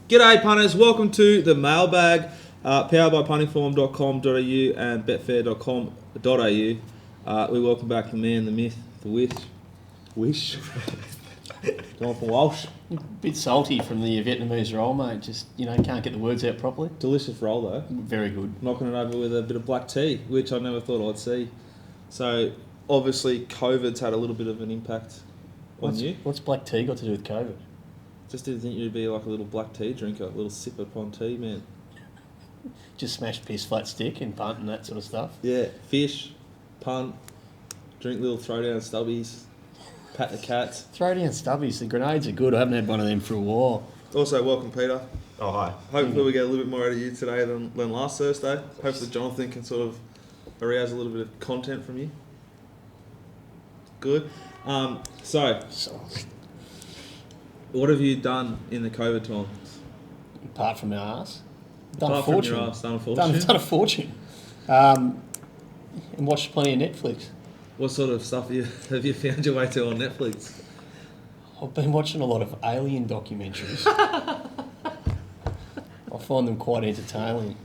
G'day punters, welcome to the mailbag, powered by puntingform.com.au and betfair.com.au. We welcome back the man, the myth, the wish, Jonathan Walsh. A bit salty from the Vietnamese roll, mate. Just, can't get the words out properly. Delicious roll though. Very good. Knocking it over with a bit of black tea, which I never thought I'd see. So, obviously, COVID's had a little bit of an impact on you. What's black tea got to do with COVID? Just didn't think you'd be like a little black tea drinker, a little sip upon tea, man. Just smash piss, flat stick and punt and that sort of stuff. Yeah, fish, punt, drink little throwdown stubbies, pat the cats. Throwdown stubbies, the grenades are good. I haven't had one of them for a while. Also, welcome, Peter. Oh, hi. Hopefully we get a little bit more out of you today than last Thursday. Hopefully Jonathan can sort of arouse a little bit of content from you. Good. So, what have you done in the COVID times? Apart from our ass. Done a fortune. Done a fortune. And watched plenty of Netflix. What sort of stuff have you found your way to on Netflix? I've been watching a lot of alien documentaries. I find them quite entertaining.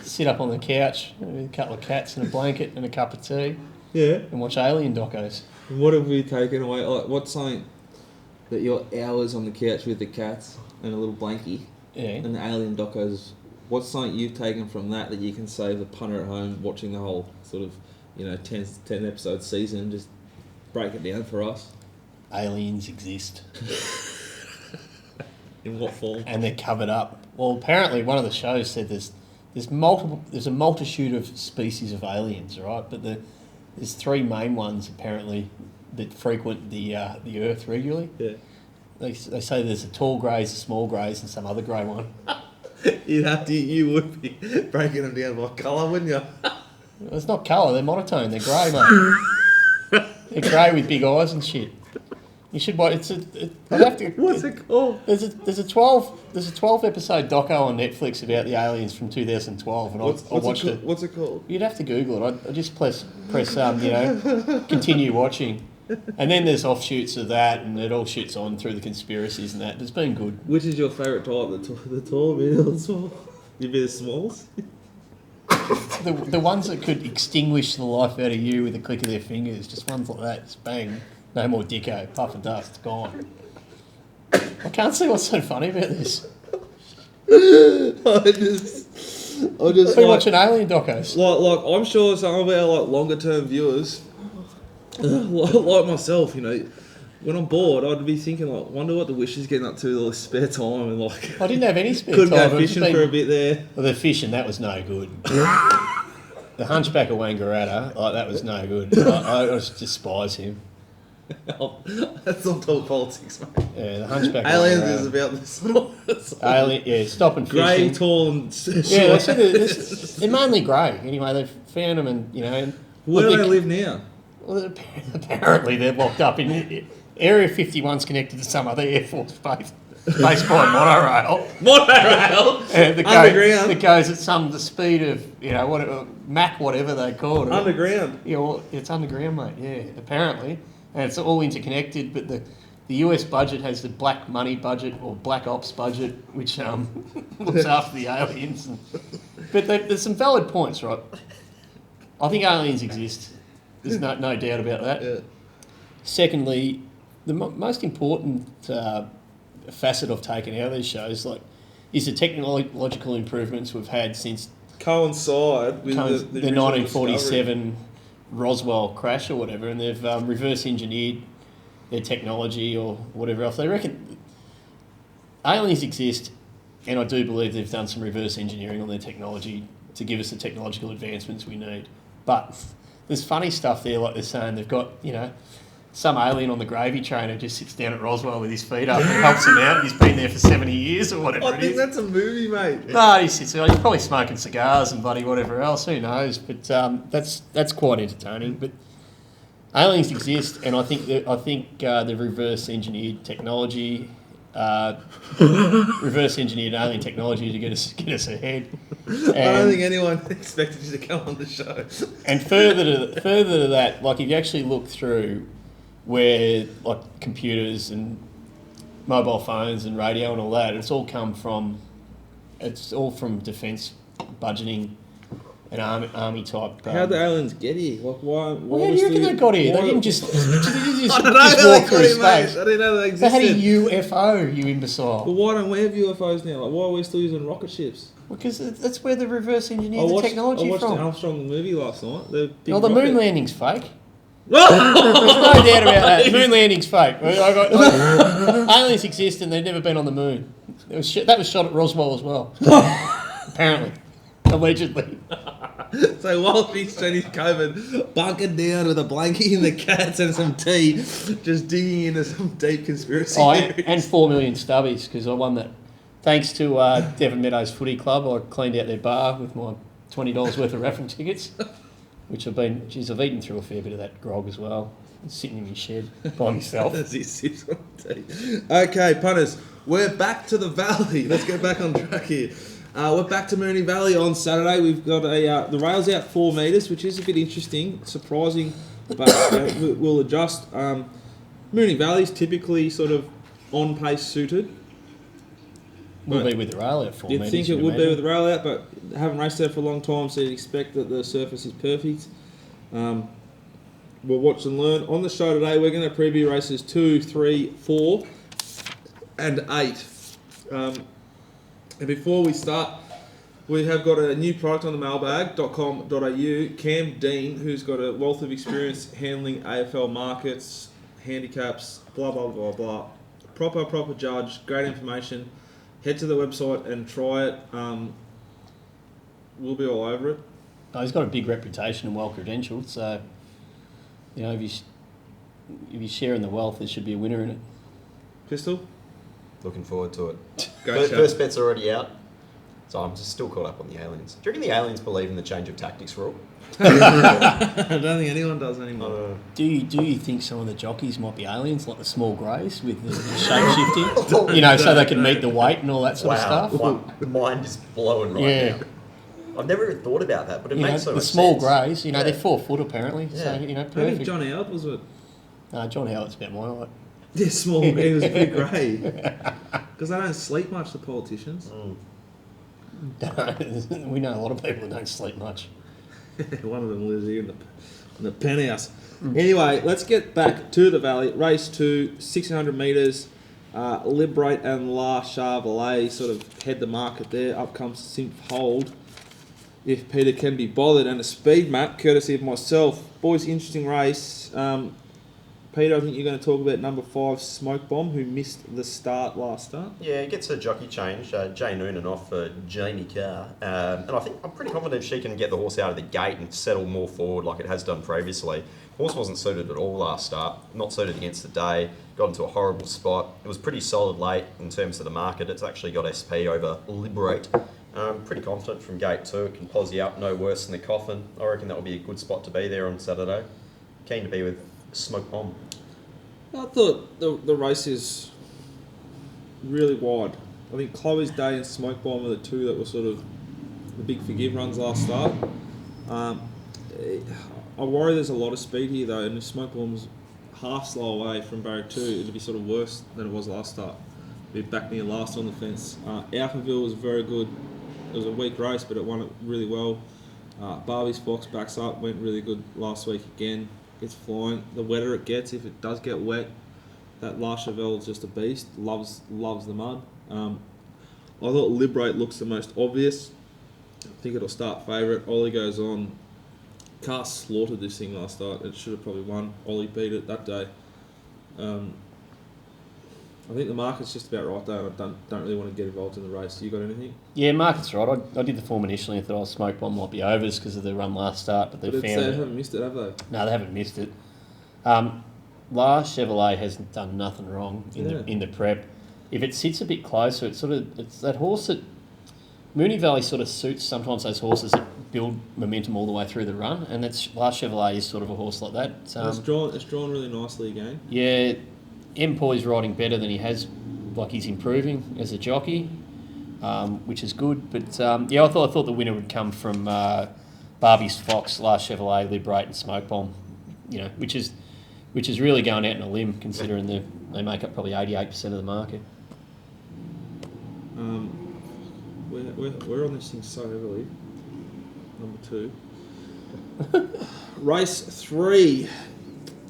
Sit up on the couch with a couple of cats and a blanket and a cup of tea. Yeah. And watch alien docos. What have we taken away? Like, what's something that your hours on the couch with the cats and a little blankie and the alien docos, what's something you've taken from that you can save the punter at home watching the whole sort of, 10 episode season and just break it down for us? Aliens exist. In what form? And they're covered up. Well, apparently one of the shows said there's a multitude of species of aliens, right? But there's three main ones apparently that frequent the Earth regularly. Yeah. They say there's a tall greys, a small greys, and some other grey one. You would be breaking them down by colour, wouldn't you? It's not colour, they're monotone, they're grey, mate. They're grey with big eyes and shit. You should watch. What's it called? There's a 12 episode doco on Netflix about the aliens from 2012, and I watched it. What's it called? You'd have to Google it. I just press continue watching, and then there's offshoots of that, and it all shoots on through the conspiracies and that. It's been good. Which is your favourite type? The tall, middle, the small? You be the smalls? The ones that could extinguish the life out of you with a click of their fingers, just ones like that, just bang. No more Dicko, puff and dust, gone. I can't see what's so funny about this. I just been watching alien docos. Like I'm sure some of our longer term viewers, like myself, when I'm bored, I'd be thinking wonder what the wish is getting up to with all this spare time and I didn't have any spare couldn't time. Couldn't go fishing for a bit there. Well, the fishing, that was no good. The Hunchback of Wangaratta, that was no good. I just despise him. That's not talk politics, mate. Yeah, the Hunchback. Aliens is about this. Stop and fishing. Grey, tall, and short. Yeah, they're mainly grey. Anyway, they've found them, and Where do they live now? Well, apparently they're locked up in Area 51's connected to some other Air Force base by monorail. Monorail. Underground. That goes at the speed of whatever Mach, whatever they call it. Underground. Yeah, well, it's underground, mate. Yeah, apparently. And it's all interconnected, but the US budget has the black money budget or black ops budget, which looks after the aliens. But there's some valid points, right? I think aliens exist. There's no doubt about that. Yeah. Secondly, the most important facet I've taken out of these shows is the technological improvements we've had since coincide with the 1947 Roswell crash or whatever, and they've reverse engineered their technology or whatever else. They reckon aliens exist, and I do believe they've done some reverse engineering on their technology to give us the technological advancements we need. But there's funny stuff there, like they're saying they've got, some alien on the gravy train who just sits down at Roswell with his feet up and helps him out. He's been there for 70 years or whatever I think that's a movie, mate. No, he sits there. He's probably smoking cigars and bloody whatever else. Who knows? But that's quite entertaining. But aliens exist, and I think the reverse engineered technology, reverse engineered alien technology to get us ahead. And I don't think anyone expected you to come on the show. And further to that, if you actually look through where like computers and mobile phones and radio and all that, it's all from defence budgeting and army type. How the aliens get here? Like, why? Well, how do you reckon they got here? They didn't just I don't know how walk through they got here, space. mate. I didn't know they They existed. had a UFO, you imbecile. But why don't we have UFOs now? Like, why are we still using rocket ships? Because that's where they reverse engineer the technology I watched from. the Armstrong movie last night. The big The rocket. moon landing's fake. There's no doubt about that. Moon landing's fake. Aliens exist and they've never been on the moon. That was shot at Roswell as well. Apparently. Allegedly. So while he's trying his COVID, bunkered down with a blankie and the cats and some tea, just digging into some deep conspiracy theories. And 4 million stubbies, because I won that. Thanks to Devon Meadows Footy Club, I cleaned out their bar with my $20 worth of raffle tickets, which I've eaten through a fair bit of that grog as well. I'm sitting in my shed by myself. As he sips on tea. Okay, punters, we're back to the valley. Let's get back on track here. We're back to Moonee Valley on Saturday. We've got the rails out 4 metres, which is a bit interesting, surprising, but we'll adjust. Moonee Valley's typically sort of on pace suited. We'll be with the rail out 4 metres. You'd think it would be with the rail out, but haven't raced there for a long time, so you'd expect that the surface is perfect. We'll watch and learn. On the show today, we're going to preview races 2, 3, 4, and 8. And before we start, we have got a new product on the mailbag.com.au. Cam Dean, who's got a wealth of experience handling AFL markets, handicaps, blah, blah, blah, blah. Proper judge, great information. Head to the website and try it. We'll be all over it. Oh, he's got a big reputation and well credentialed, so if you're sharing the wealth, there should be a winner in it. Pistol? Looking forward to it. Great show. First bet's already out, so I'm just still caught up on the aliens. Do you reckon the aliens believe in the change of tactics rule? I don't think anyone does anymore. Do you think some of the jockeys might be aliens, like the small greys with the shape-shifting? So they can meet the weight and all that sort of stuff? My mind is blowing right now. I've never even thought about that, but it makes so much sense. The small greys, they're 4 foot apparently, so, perfect. I think John Howard was it? John Howard's about my height. Yeah, small. He was a bit grey. Because they don't sleep much, the politicians. We know a lot of people that don't sleep much. One of them lives here in the penthouse. Anyway, let's get back to the valley. Race 2, 1600 metres. Liberate and La Charvelet sort of head the market there. Up comes Synth Hold, if Peter can be bothered. And a speed map, courtesy of myself. Boys, interesting race. Peter, I think you're going to talk about number 5, Smoke Bomb, who missed the last start. Yeah, he gets a jockey change. Jay Noonan off for Jamie Carr. And I'm pretty confident she can get the horse out of the gate and settle more forward like it has done previously. Horse wasn't suited at all last start, not suited against the day, got into a horrible spot. It was pretty solid late in terms of the market. It's actually got SP over Liberate. Pretty confident from gate 2. It can posse up no worse than the coffin. I reckon that will be a good spot to be there on Saturday. Keen to be with Smoke Bomb. I thought the race is really wide. I think Chloe's Day and Smoke Bomb are the two that were sort of the big forgive runs last start. I worry there's a lot of speed here though, and if Smoke Bomb's half slow away from barrier 2, it'll be sort of worse than it was last start. Be back near last on the fence. Alphaville was very good. It was a weak race, but it won it really well. Barbie's Fox backs up, went really good last week again. Gets flying. The wetter it gets, if it does get wet, that La Chevelle is just a beast. Loves the mud. I thought Liberate looks the most obvious. I think it'll start favourite. Ollie goes on. Carr slaughtered this thing last start. It should have probably won. Ollie beat it that day. I think the market's just about right though, and I don't really want to get involved in the race. You got anything? Yeah, market's right. I did the form initially and thought Smoke Bomb might be overs because of the run last start, but they haven't missed it, have they? No, they haven't missed it. La Chevrolet hasn't done nothing wrong in the prep. If it sits a bit closer, it's that horse that Moonee Valley sort of suits sometimes those horses that build momentum all the way through the run, and that's La Chevrolet is sort of a horse like that. It's drawn really nicely again. Yeah. Empoy's riding better than he has, like he's improving as a jockey, which is good. But I thought the winner would come from Barbie's Fox, La Chevrolet, Liberate and Smoke Bomb, which is which is really going out on a limb considering they make up probably 88% of the market. We're on this thing so heavily. Number 2. Race 3.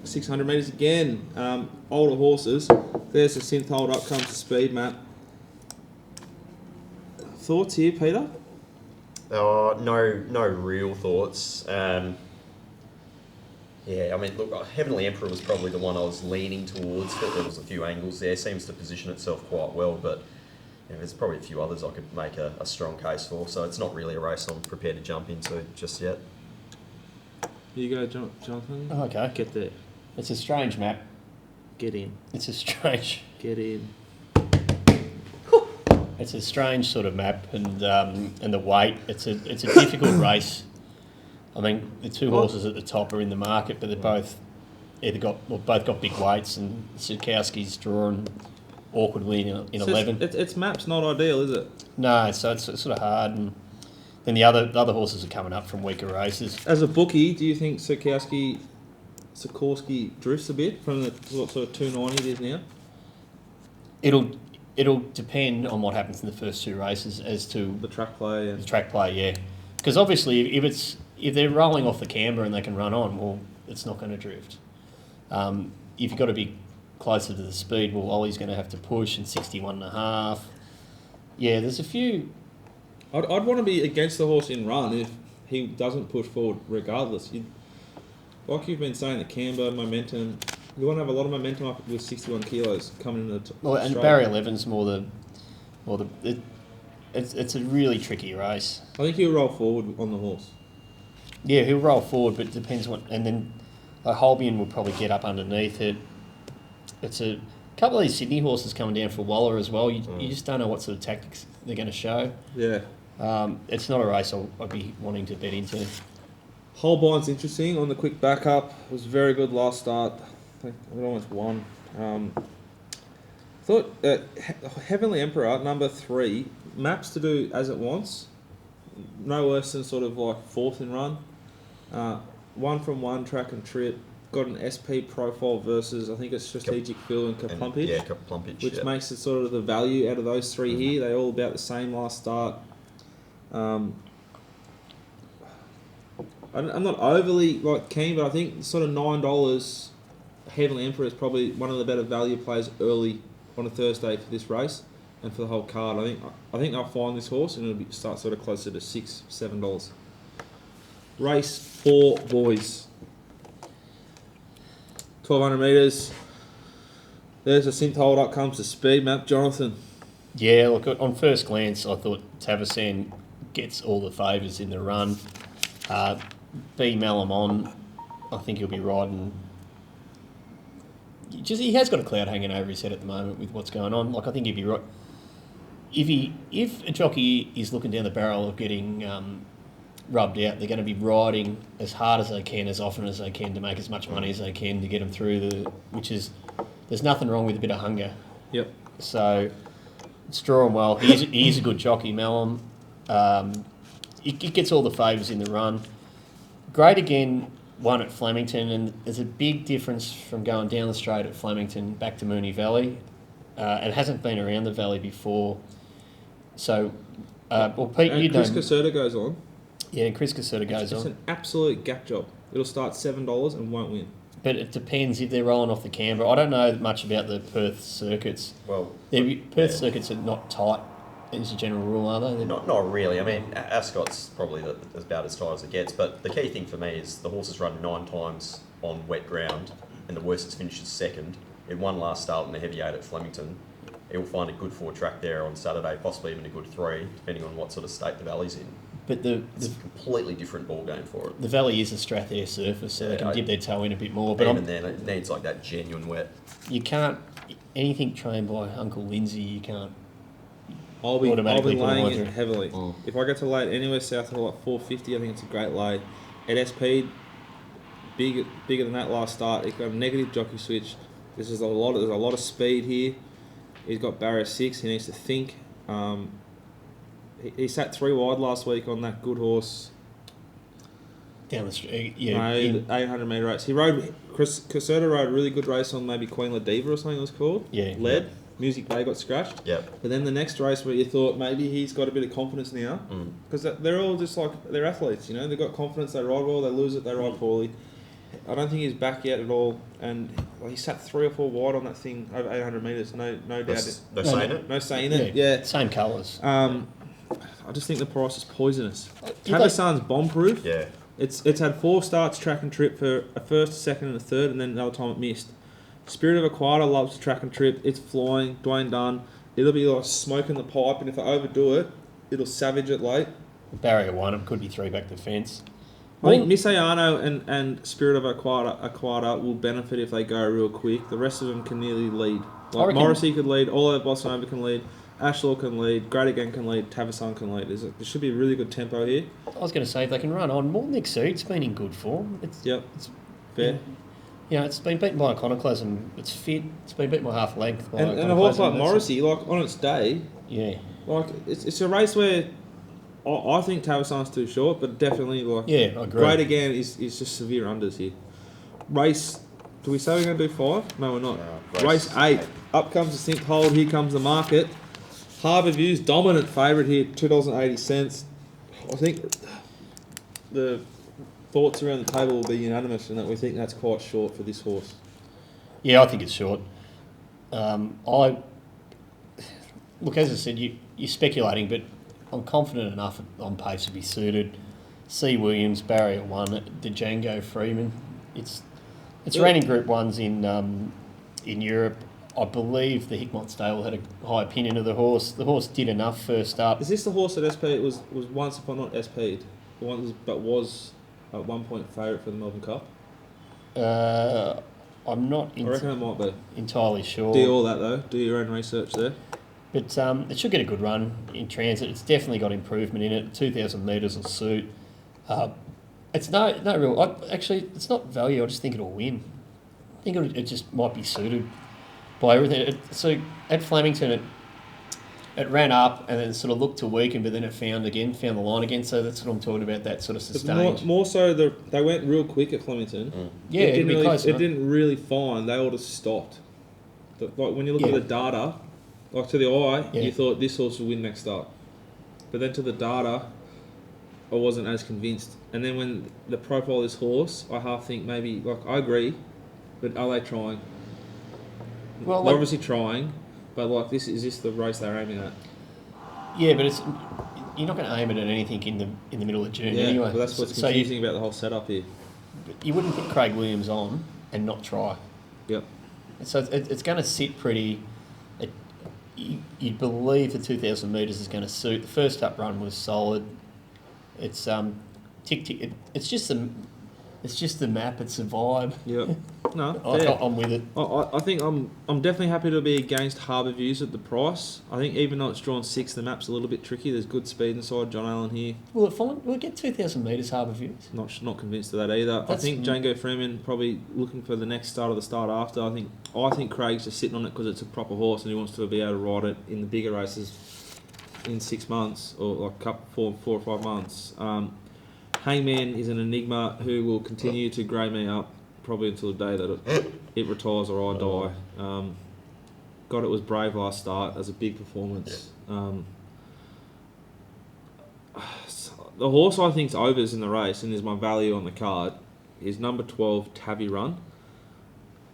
600 metres again. Older horses. There's the synth hold up, comes the speed map. Thoughts here, Peter? No real thoughts. Yeah, I mean, look, Heavenly Emperor was probably the one I was leaning towards, but there was a few angles there. Seems to position itself quite well, but there's probably a few others I could make a strong case for. So it's not really a race I'm prepared to jump into just yet. You go, Jonathan. Oh, okay. Get there. It's a strange map. Get in. It's a strange. Get in. It's a strange sort of map, and the weight. It's a difficult race. I mean, the two horses at the top are in the market, but they're both both got big weights, and Sikowski's drawn awkwardly in 11. Its map's not ideal, is it? No, so it's sort of hard, and then the other horses are coming up from weaker races. As a bookie, do you think Sikorsky drifts a bit from the sort of 290 it is now? It'll depend on what happens in the first 2 races as to the track play. The track play, yeah. Because obviously, if they're rolling off the camber and they can run on, well, it's not going to drift. If you've got to be closer to the speed, well, Ollie's going to have to push and 61.5. Yeah, there's a few. I'd want to be against the horse in run if he doesn't push forward regardless. Like you've been saying, the camber, momentum, you want to have a lot of momentum up with 61 kilos coming in the Well, and straight. Barrier 11's it's a really tricky race. I think he'll roll forward on the horse. Yeah, he'll roll forward, but it depends what. And then Holbein will probably get up underneath it. It's a couple of these Sydney horses coming down for Waller as well. You just don't know what sort of tactics they're going to show. Yeah. It's not a race I'd be wanting to bet into. Holbein's interesting on the quick backup. It was very good last start. I think it almost won. Thought Heavenly Emperor, number 3, maps to do as it wants. No worse than sort of like 4th in run. 1 from 1 track and trip. Got an SP profile versus, I think it's Strategic Fill and Kaplumpage. Yeah, Kaplumpage. Which makes it sort of the value out of those 3 here. They all about the same last start. I'm not overly keen, but I think sort of $9 Heavenly Emperor is probably one of the better value plays early on a Thursday for this race and for the whole card. I think they'll find this horse and it'll start sort of closer to $6-7. Race 4, boys. 1,200 metres. There's a synth hold up, comes the speed map. Jonathan. Yeah, look, on first glance, I thought Tavasan gets all the favours in the run. B. Malamon, I think he'll be riding. He has got a cloud hanging over his head at the moment with what's going on. Like, I think he'd be right. If a jockey is looking down the barrel of getting rubbed out, they're going to be riding as hard as they can, as often as they can, to make as much money as they can to get them through there's nothing wrong with a bit of hunger. Yep. So it's drawing well. He is a good jockey, Malum. He gets all the favours in the run. Great again, won at Flemington, and there's a big difference from going down the straight at Flemington back to Moonee Valley. It hasn't been around the valley before. So, Pete, and Chris Caserta goes on. Yeah, and Chris Caserta goes on. It's an absolute gap job. It'll start $7 and won't win. But it depends if they're rolling off the camber. I don't know much about the Perth circuits. Well, Perth circuits are not tight as a general rule, are they? Not really. I mean, Ascot's probably about as tight as it gets. But the key thing for me is the horse has run 9 times on wet ground, and the worst it's finished is second. It won last start in the heavy 8 at Flemington. It will find a good 4 track there on Saturday, possibly even a good 3, depending on what sort of state the valley's in. But it's a completely different ball game for it. The valley is a Strathair surface, so they can dip their toe in a bit more. But even then, it needs like that genuine wet. You can't anything trained by Uncle Lindsay. You can't. I'll be laying it heavily. Mm. If I get to lay it anywhere south of like 450, I think it's a great lay. At SP, bigger than that last start. It's got a negative jockey switch. There's a lot of speed here. He's got barrier 6. He needs to think. He sat 3 wide last week on that good horse. down the street. Yeah, No, 800 metre race. He rode, Caserta rode a really good race on maybe Queen Ladiva or something it was called. Yeah. Lead. Music Bay got scratched. Yep. But then the next race where you thought maybe he's got a bit of confidence now. Because they're all just like, they're athletes, you know. They've got confidence, they ride well, they lose it, they ride poorly. I don't think he's back yet at all. And he sat 3 or 4 wide on that thing over 800 metres, no doubt. No saying it? No saying it, yeah. Same colours. I just think the price is poisonous. Tabasan's bomb-proof. Yeah. It's had 4 starts track and trip for a first, a second and a third, and then another time it missed. Spirit of Aquata loves to track and trip. It's flying. Dwayne Dunn. It'll be like smoking the pipe, and if I overdo it, it'll savage it late. Barrier 1, it could be 3 back the fence. I think Miss Ayano and Spirit of Aquata will benefit if they go real quick. The rest of them can nearly lead. Like Morrissey could lead, All Out Bossa Nova can lead, Ashlaw can lead, Great Again can lead, Tavasan can lead. There should be a really good tempo here. I was going to say, if they can run on, Morton Exceed's been in good form. It's fair. Yeah, it's been beaten by Iconoclasm. It's fit. It's been beaten by half length. And a horse like Morrissey, like on its day, like it's a race where I think Tavasan's too short, but definitely like I agree. Great Again is just severe unders here. Race, do we say we're going to do 5? No, we're not. Race 8. Up comes the Synth Hold. Here comes the market. Harbour View's dominant favourite here, $2.80. I think the thoughts around the table will be unanimous in that we think that's quite short for this horse. Yeah, I think it's short. Look, as I said, you're speculating, but I'm confident enough on pace to be suited. C. Williams, Barrier 1, Django Freeman. It's ran in Group 1s in Europe. I believe the Hickmott stable had a high opinion of the horse. The horse did enough first up. Is this the horse that SP was once upon not SP'd, but was at one point favourite for the Melbourne Cup? I'm not I reckon it might be. Entirely sure. Do all that though. Do your own research there. But it should get a good run in transit. It's definitely got improvement in it. 2,000 metres will suit. It's no real... Actually, it's not value. I just think it'll win. I think it just might be suited by everything. So at Flemington, it ran up and then sort of looked to weaken, but then it found the line again. So that's what I'm talking about, that sort of sustained. More so, they went real quick at Flemington. Yeah, it didn't really find. They all just stopped. Like when you look at the data, like to the eye, you thought this horse will win next start. But then to the data, I wasn't as convinced. And then when the profile of this horse, I half think maybe, like I agree, but are they trying? Well, they're obviously trying, but like is this the race they're aiming at? Yeah, but you're not going to aim it at anything in the middle of June anyway. But that's what's confusing about the whole setup here. You wouldn't put Craig Williams on and not try. Yep. So it's going to sit pretty. You'd believe the 2,000 metres is going to suit. The first up run was solid. It's tick tick. It's just the map. It's the vibe. Yep. No, I'm with it. I think I'm definitely happy to be against Harbour Views at the price. I think even though it's drawn 6, the map's a little bit tricky. There's good speed inside. John Allen here. Will it get 2,000 metres Harbour Views? Not convinced of that either. I think Django Freeman probably looking for the next start of the start after. I think Craig's just sitting on it because it's a proper horse and he wants to be able to ride it in the bigger races in 6 months or like 4 or 5 months. Hangman is an enigma who will continue to grey me up probably until the day that it retires or I die. God, it was brave last start. That was a big performance. The horse I think's overs in the race and is my value on the card is number 12, Tabby Run.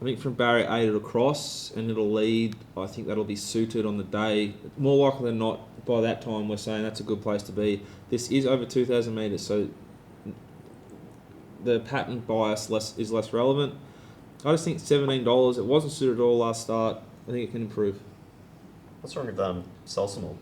I think from barrier 8 it'll cross and it'll lead. I think that'll be suited on the day. More likely than not, by that time we're saying that's a good place to be. This is over 2,000 metres, so the patent bias is less relevant. I just think $17. It wasn't suited at all last start. I think it can improve. What's wrong with Salsamore?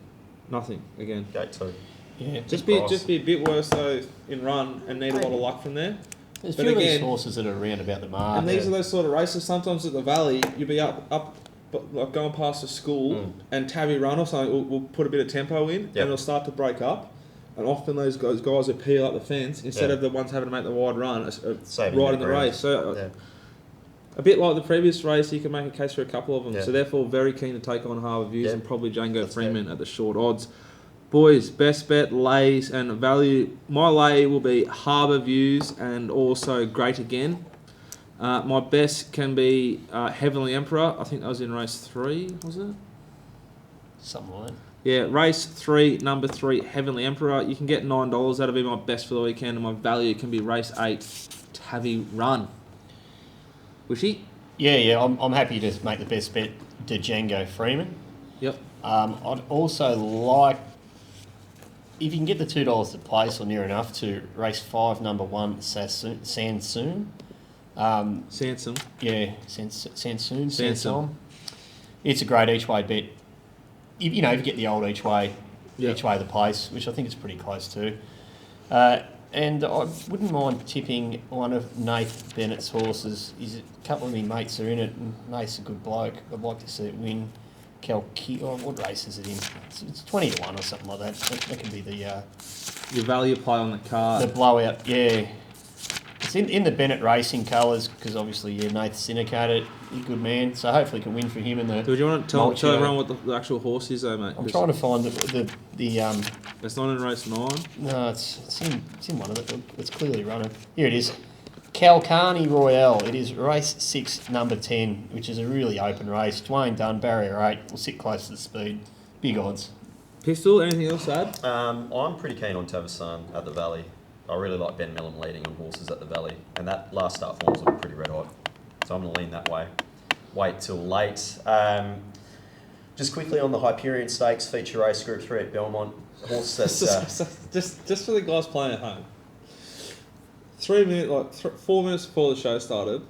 Nothing again. Gate 2. Yeah. Just be a bit worse though in run and need a lot of luck from there. There's a few of these horses that are around about the mark. And these are those sort of races. Sometimes at the Valley, you'll be up like going past a school, and Tabby Run or something will put a bit of tempo in, and it'll start to break up. And often those guys who peel up the fence instead of the ones having to make the wide run, are riding the race. So a bit like the previous race, you can make a case for a couple of them. So therefore, very keen to take on Harbour Views and probably Django Freeman at the short odds. Boys, best bet, lays and value. My lay will be Harbour Views and also Great Again. My best can be Heavenly Emperor. I think that was in race 3, was it? Something like that. Yeah, race 3, number 3, Heavenly Emperor. You can get $9. That'll be my best for the weekend, and my value can be race 8, Tavi Run. Wishy? Yeah. I'm happy to make the best bet, Django Freeman. Yep. I'd also like, if you can get the $2 to place or near enough, to race 5, number 1, Sansoon. Sansom. Yeah, Sansom. It's a great each way bet. If you get the old each way of the place, which I think is pretty close to. And I wouldn't mind tipping one of Nath Bennett's horses. A couple of my mates are in it, and Nath's a good bloke. I'd like to see it win. What race is it in? It's 20 to 1 or something like that. That can be the your value play on the card. The blowout, yeah. It's in the Bennett Racing colours because obviously Nath's syndicated. He's a good man, so hopefully can win for him in the. Do you want to tell everyone what the actual horse is, though, mate? I'm trying to find the It's not in race 9. No, it's in one of it. It's clearly running. Here it is. Calcarni Royale. It is race 6, number 10, which is a really open race. Dwayne Dunn, barrier 8. Will sit close to the speed. Big odds. Pistol, anything else to add? I'm pretty keen on Tavasan at the Valley. I really like Ben Mellon leading on horses at the Valley, and that last start form was looking pretty red hot. So I'm going to lean that way. Wait till late. Just quickly on the Hyperion Stakes feature race, Group 3 at Belmont. Horse that's just for the guys playing at home. 4 minutes before the show started,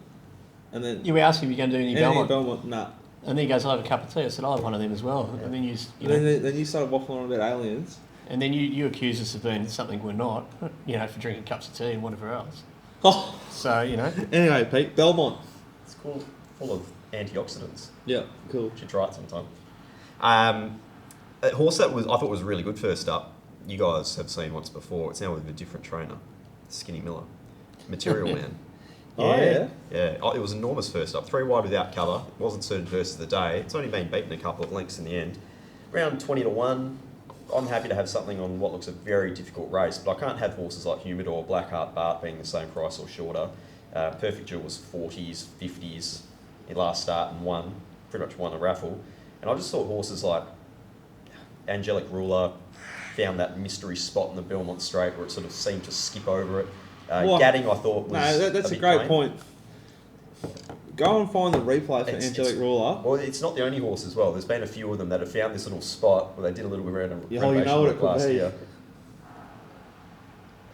and then you were asking if you're going to do any Belmont. Nah. And then he goes, "I have a cup of tea." I said, "I have one of them as well." Yeah. And then then you started waffling on about aliens. And then you accuse us of being something we're not, for drinking cups of tea and whatever else. Oh. So, Anyway, Pete, Belmont. It's cool, full of antioxidants. Yeah, cool. You should try it sometime. A horse that I thought was really good first up, you guys have seen once before. It's now with a different trainer, Skinny Miller. Material Man. Yeah. Yeah, it was enormous first up. 3 wide without cover. Wasn't suited versus the day. It's only been beaten a couple of lengths in the end. Around 20 to 1. I'm happy to have something on what looks a very difficult race, but I can't have horses like Humidor or Blackheart Bart being the same price or shorter. Perfect Jewel was 40s, 50s in last start and pretty much won the raffle. And I just thought horses like Angelic Ruler found that mystery spot in the Belmont Straight where it sort of seemed to skip over it. Gadding, I thought, was that's a great point. Go and find the replay for Angelic Ruler. Well, it's not the only horse as well. There's been a few of them that have found this little spot where they did a little bit around you know what it could be. Year.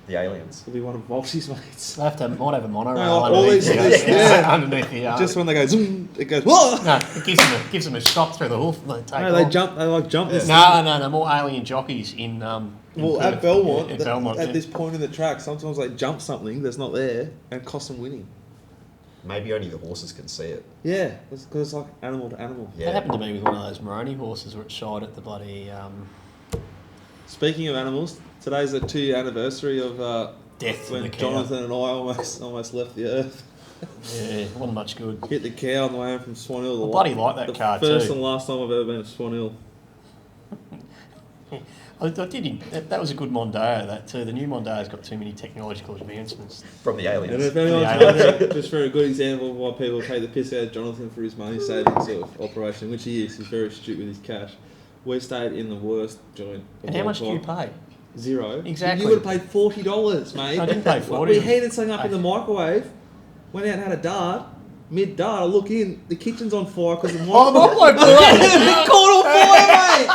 The aliens. It'll be one of Walsh's mates. They might have a monorail underneath the just when they go zoom, it goes whoa. No, it gives them a shock through the hoof. They jump. They jump. Yeah. No. More alien jockeys in at Belmont, at this point in the track, sometimes they jump something that's not there and cost them winning. Maybe only the horses can see it. Yeah, because it's like animal to animal. Yeah. That happened to me with one of those Moonee horses where it shied at the bloody... Speaking of animals, today's the 2-year anniversary of death when Jonathan and I almost left the earth. Yeah, wasn't much good. Hit the cow on the way home from Swan Hill. I bloody like that car too. First and last time I've ever been to Swan Hill. I did. That was a good Mondeo, that too. The new Mondeo's got too many technological advancements. From the aliens. And if anyone's just for a good example of why people take the piss out of Jonathan for his money savings sort of operation, which he is. He's very astute with his cash. We stayed in the worst joint. And how much did you pay? 0. Exactly. You would have paid $40, mate. I didn't pay 40. We heated something up in the microwave, went out and had a dart. Mid-dart, I look in, the kitchen's on fire because the microwave... It caught on fire, mate!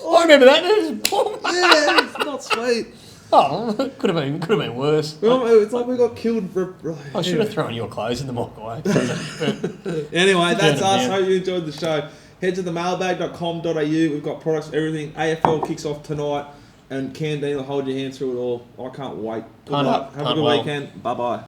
I remember that. Yeah, it's not sweet. Oh, could have been worse. It's like we got killed. I should have thrown your clothes in the microwave. Anyway, that's us. Hope you enjoyed the show. Head to themailbag.com.au. We've got products for everything. AFL kicks off tonight, and Candine will hold your hand through it all. I can't wait. Good luck. Have a good weekend. Bye-bye.